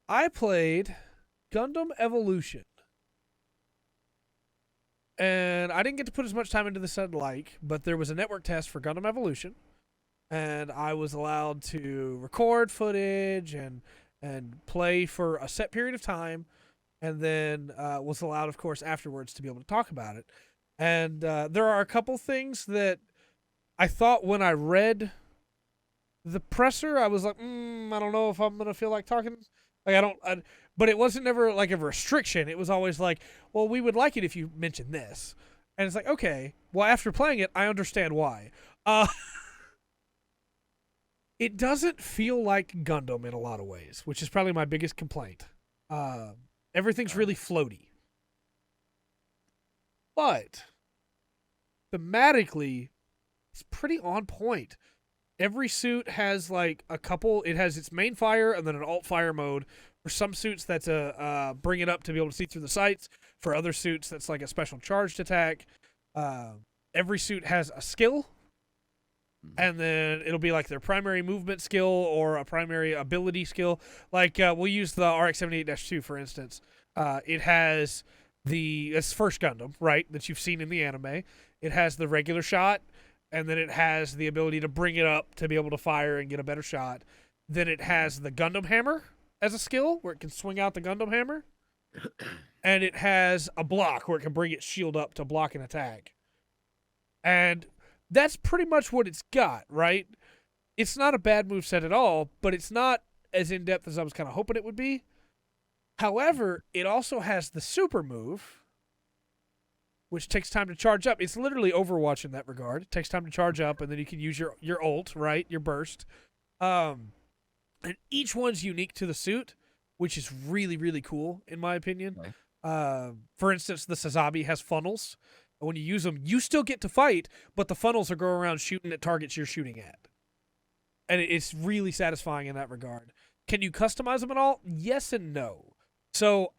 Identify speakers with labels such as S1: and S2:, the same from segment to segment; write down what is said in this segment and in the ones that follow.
S1: I played Gundam Evolution, and I didn't get to put as much time into this as I'd like, but there was a network test for Gundam Evolution, and I was allowed to record footage and play for a set period of time, and then was allowed, of course, afterwards to be able to talk about it. And there are a couple things that I thought when I read the presser, I was like, I don't know if I'm gonna feel like talking. Like but it wasn't never like a restriction. It was always like, well, we would like it if you mentioned this, and it's like, okay, well, after playing it, I understand why. Uh, it doesn't feel like Gundam in a lot of ways, which is probably my biggest complaint. Uh, Everything's really floaty, but thematically, it's pretty on point. Every suit has like a couple. It has its main fire and then an alt fire mode. For some suits, that's a bring it up to be able to see through the sights. For other suits, that's like a special charged attack. Uh, every suit has a skill, and then it'll be like their primary movement skill or a primary ability skill. Like we'll use the RX-78-2 for instance. It has it's first Gundam, right, that you've seen in the anime. It has the regular shot, and then it has the ability to bring it up to be able to fire and get a better shot. Then it has the Gundam hammer as a skill where it can swing out the Gundam hammer, and it has a block where it can bring its shield up to block an attack. And that's pretty much what it's got, right? It's not a bad moveset at all, but it's not as in-depth as I was kind of hoping it would be. However, it also has the super move, which takes time to charge up. It's literally Overwatch in that regard. It takes time to charge up, and then you can use your ult, right? Your burst. And each one's unique to the suit, which is really, really cool, in my opinion. Okay. For instance, the Sazabi has funnels. And when you use them, you still get to fight, but the funnels are going around shooting at targets you're shooting at. And it's really satisfying in that regard. Can you customize them at all? Yes and no. So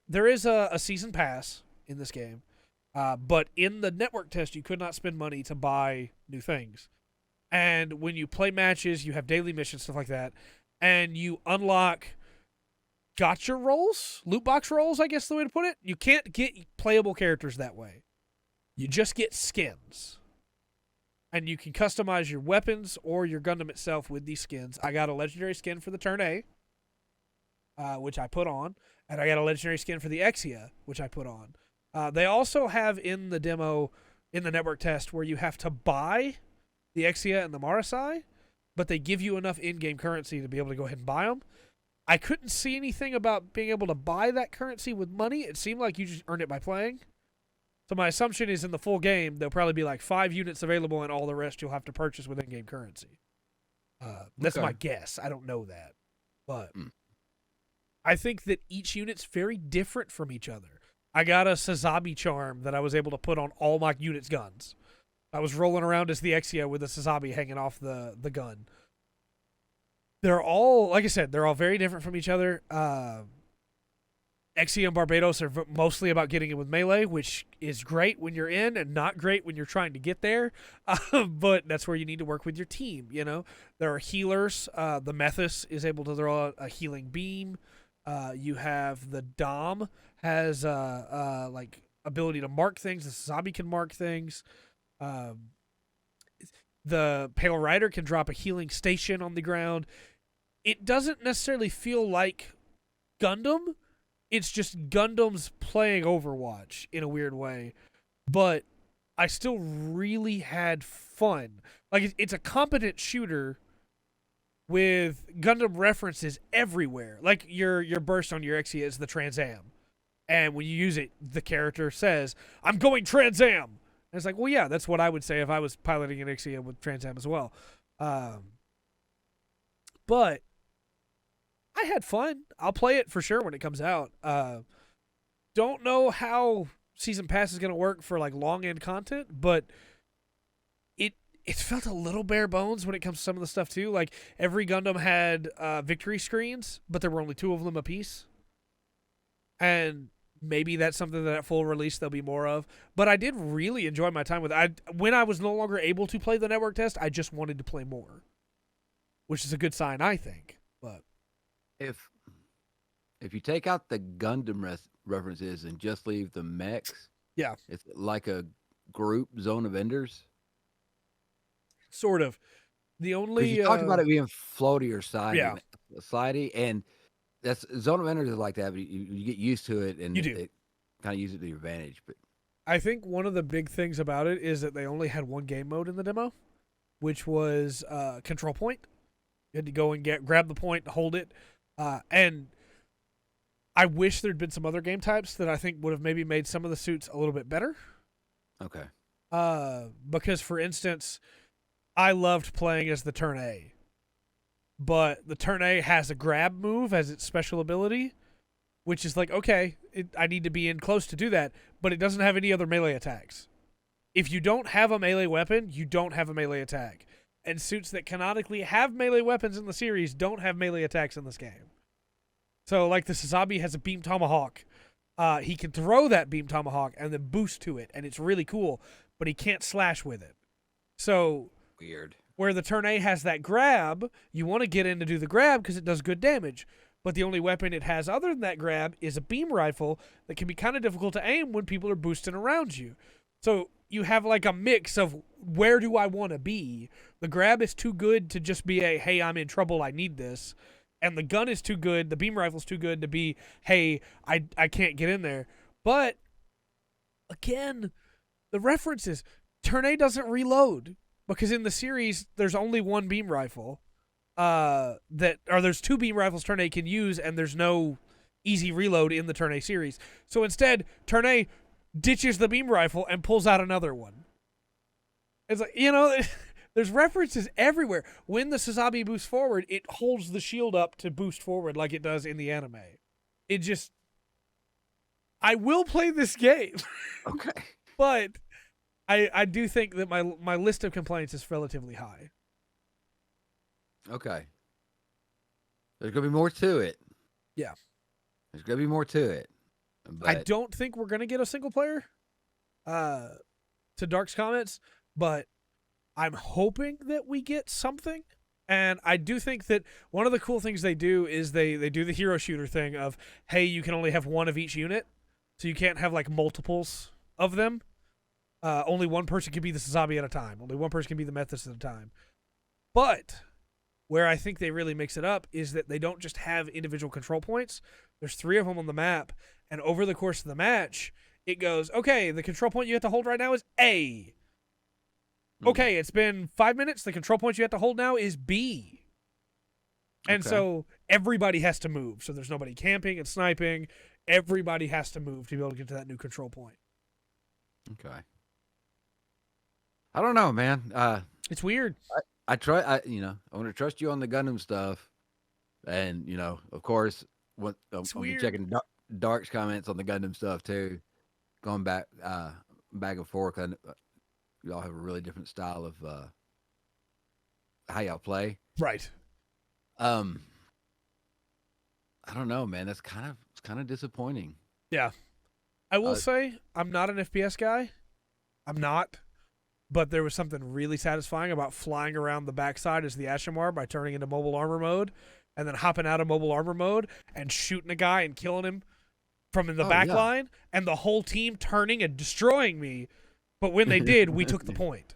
S1: there is a season pass in this game, but in the network test, you could not spend money to buy new things. And when you play matches, you have daily missions, stuff like that, and you unlock gotcha rolls, loot box rolls, I guess the way to put it. You can't get playable characters that way. You just get skins. And you can customize your weapons or your Gundam itself with these skins. I got a legendary skin for the Turn A, which I put on, and I got a legendary skin for the Exia, which I put on. They also have in the demo, in the network test, where you have to buy the Exia and the Marasai, but they give you enough in-game currency to be able to go ahead and buy them. I couldn't see anything about being able to buy that currency with money. It seemed like you just earned it by playing. So my assumption is in the full game, there'll probably be like 5 units available, and all the rest you'll have to purchase with in-game currency. That's my guess. I don't know that. But I think that each unit's very different from each other. I got a Sazabi charm that I was able to put on all my units' guns. I was rolling around as the Exia with a Sazabi hanging off the gun. They're all, like I said, they're all very different from each other. Exia and Barbados are mostly about getting in with melee, which is great when you're in and not great when you're trying to get there. But that's where you need to work with your team, you know? There are healers. The Methus is able to throw a healing beam. You have the Dom has like ability to mark things. The Sazabi can mark things. The Pale Rider can drop a healing station on the ground. It doesn't necessarily feel like Gundam. It's just Gundam's playing Overwatch in a weird way. But I still really had fun. Like, it's a competent shooter with Gundam references everywhere. Like, your burst on your Exia is the Trans Am. And when you use it, the character says, "I'm going Trans Am." And it's like, well, yeah, that's what I would say if I was piloting an Exia with Trans Am as well. But I had fun. I'll play it for sure when it comes out. Don't know how Season Pass is going to work for like long end content, but it felt a little bare bones when it comes to some of the stuff too. Like every Gundam had victory screens, but there were only 2 of them apiece. And maybe that's something that at full release there'll be more of. But I did really enjoy my time with it. When I was no longer able to play the network test, I just wanted to play more, which is a good sign, I think. But
S2: if if you take out the Gundam references and just leave the mechs,
S1: Yeah,
S2: it's like a group Zone of Enders.
S1: sort of. The
S2: Because you
S1: only
S2: talked about it being floaty or
S1: yeah,
S2: slidey, and that's Zone of Enders is like that. But you get used to it, and
S1: you do.
S2: it kind of use it to your advantage. But
S1: I think one of the big things about it is that they only had one game mode in the demo, which was control point. You had to go and grab the point, hold it, and I wish there'd been some other game types that I think would have maybe made some of the suits a little bit better.
S2: okay,
S1: Because for instance, I loved playing as the Turn A, but the Turn A has a grab move as its special ability, which is like, okay, I need to be in close to do that, but it doesn't have any other melee attacks. If you don't have a melee weapon, you don't have a melee attack. And suits that canonically have melee weapons in the series don't have melee attacks in this game. So, like the Sazabi has a beam tomahawk. He can throw that beam tomahawk and then boost to it, and it's really cool, but he can't slash with it. So,
S2: weird.
S1: where the Turn A has that grab, you want to get in to do the grab because it does good damage. But the only weapon it has other than that grab is a beam rifle that can be kind of difficult to aim when people are boosting around you. So you have like a mix of where do I want to be? The grab is too good to just be a, hey, I'm in trouble, I need this. And the gun is too good, the beam rifle's too good to be, hey, I can't get in there. But, again, the references, Turn A doesn't reload. Because in the series, there's only one beam rifle. There's two beam rifles Turn A can use, and there's no easy reload in the Turn A series. So instead, Turn A ditches the beam rifle and pulls out another one. It's like, there's references everywhere. When the Sazabi boosts forward, it holds the shield up to boost forward like it does in the anime. It just... I will play this game.
S2: Okay.
S1: But I do think that my list of complaints is relatively high.
S2: Okay. There's gonna be more to it.
S1: Yeah.
S2: There's gonna be more to it. But
S1: I don't think we're going to get a single player, to Dark's comments, but I'm hoping that we get something. And I do think that one of the cool things they do is they do the hero shooter thing of, hey, you can only have one of each unit. So you can't have like multiples of them. Only one person can be the Sazabi at a time. Only one person can be the Methus at a time. But where I think they really mix it up is that they don't just have individual control points. There's 3 of them on the map. And over the course of the match, it goes, okay, the control point you have to hold right now is A. Okay, it's been 5 minutes. The control point you have to hold now is B. And so everybody has to move. So there's nobody camping and sniping. Everybody has to move to be able to get to that new control point.
S2: Okay. I don't know, man.
S1: It's weird.
S2: I want to trust you on the Gundam stuff, and of course, I'll be checking Dark's comments on the Gundam stuff too, going back and forth. Y'all have a really different style of how y'all play,
S1: right?
S2: I don't know, man. It's kind of disappointing.
S1: Yeah, I will say I'm not an FPS guy. I'm not. But there was something really satisfying about flying around the backside as the Ashimar by turning into mobile armor mode and then hopping out of mobile armor mode and shooting a guy and killing him from in the back line and the whole team turning and destroying me. But when they did, we took the point.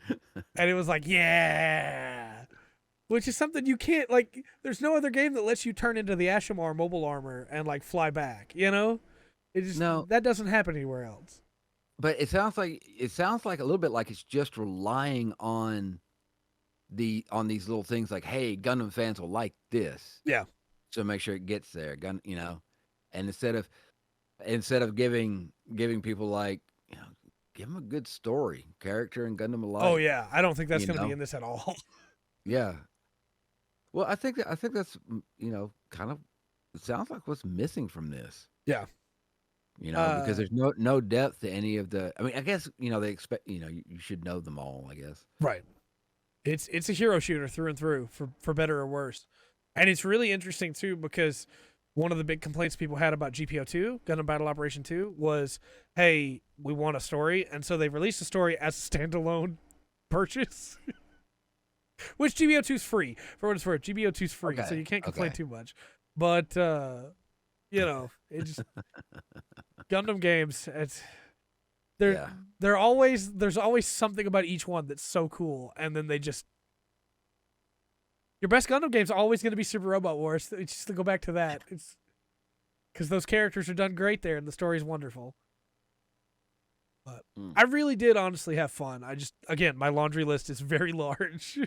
S1: And it was like, yeah. Which is something you can't, like, there's no other game that lets you turn into the Ashimar mobile armor and, like, fly back, It just, that doesn't happen anywhere else.
S2: But it sounds like a little bit like it's just relying on these little things like, hey, Gundam fans will like this.
S1: Yeah.
S2: So make sure it gets there. And instead of giving people like, give them a good story, character, and Gundam alike.
S1: Oh yeah, I don't think that's going to be in this at all.
S2: Yeah. Well, I think that's kind of, it sounds like what's missing from this.
S1: Yeah.
S2: Because there's no depth to any of the. I mean, I guess they expect you should know them all. I guess.
S1: Right. It's a hero shooter through and through, for better or worse, and it's really interesting too because one of the big complaints people had about GPO2, Gundam Battle Operation 2, was, hey, we want a story, and so they released a story as a standalone purchase, which GBO2 is free for what it's worth. GBO2 is free, so you can't complain too much. But You know, it just Gundam games. They're
S2: Yeah.
S1: there's always something about each one that's so cool, and then they just your best Gundam game's always going to be Super Robot Wars. It's just to go back to that. It's because those characters are done great there, and the story's wonderful. But I really did honestly have fun. I just, again, my laundry list is very large.